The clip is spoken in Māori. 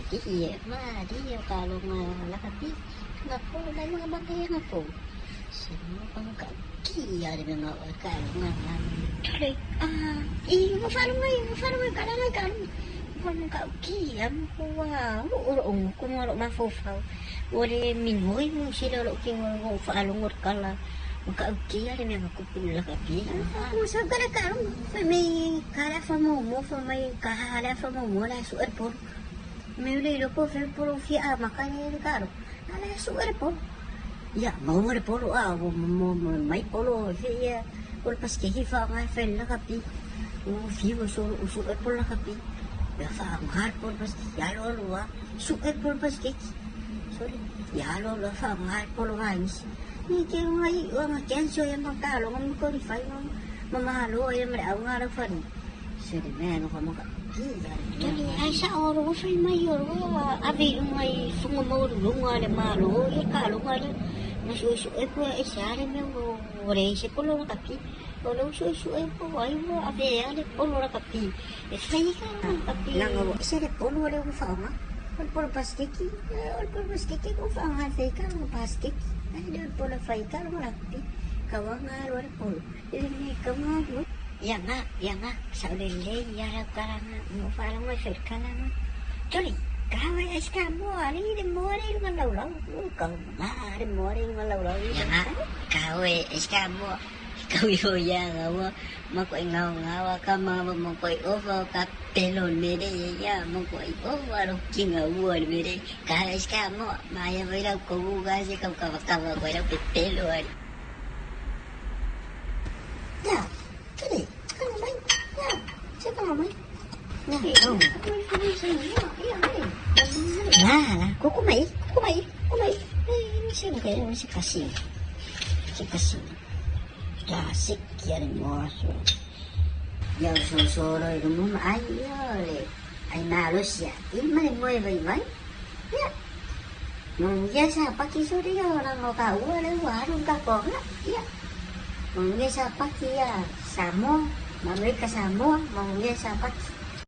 Iya, dia kalau nggak tapi ngaku dari mga bagay ngaku. Semua pang kia dia mga kalau nggak tuloy mo kada nga kan. Kung ka kia mo wow, urong kung wala mafufaw. Wala minuy mo sila lo king mo faalong kala. Magkaukiya rin yung kupula ka piya. Kung saan ka na karong, may kala fa may kahala fa mo mo na suar po. May ulilo po, pero fiya makanya yung karong. Ala suar po. Ya, mau po may polo, fiya. Kung paski hifa nga fel na kapi. Fiya suar po na kapi. Ya fa ang har po paski, yalo luwa. Suar po paski. Sorry, yalo luwa fa ang har po luwangis. Hindi mga kenso yung magkalo, ng qualify ng mamahalo, ay maraw nga lang fan. So, di ba, ano ka Dali, ay sa oro ko sa mayor, abi yung may sumamurulong nga na malo, yung kalo nga na nasusuay po, ay siya rin yung resi po lang kapi. Walang susuay po, ay mo, abi, ay po lang kapi. Eh, sayo ka lang kapi. Langawa, siya rin po, wala yung fama. Wala pastiki, kung fama, say ka, pastiki. Ay, doon po na fay ka, malapit. Kawang nga, wala po. Ilingay ka nga, no? Yan nga. Sa ulilay, yarap ka lang nga. Mo parang may fay ka lang nga. Tuloy, kaway ay ska mo. Alin mo rin mga lawlaw. Ikaw nga, alin mo rin mga lawlaw. Yan nga, kaway ay ska mo. Ikaw yung nga mo. Makoy ngawa ka, makoy over ka. Pelon mere ya makoy over. Kingawan mere. Kaway ay ska mo. Maya mo lang kubuga si kawa ko lang pipelon. Ya, tuloy. Ano ba? Ya, siya ka mamay. Nah, kukumay. Sino kayo si Kasing? Klasik yan mo. Yung susuro yung mga ay nalos ya. Imay mo ibay. Ya. Nung ya sa pakisuri yun, ang warong kako nga. Ya. Nung ya sa pakiya, samo, mamay kasamo, nung ya sa pakisuri.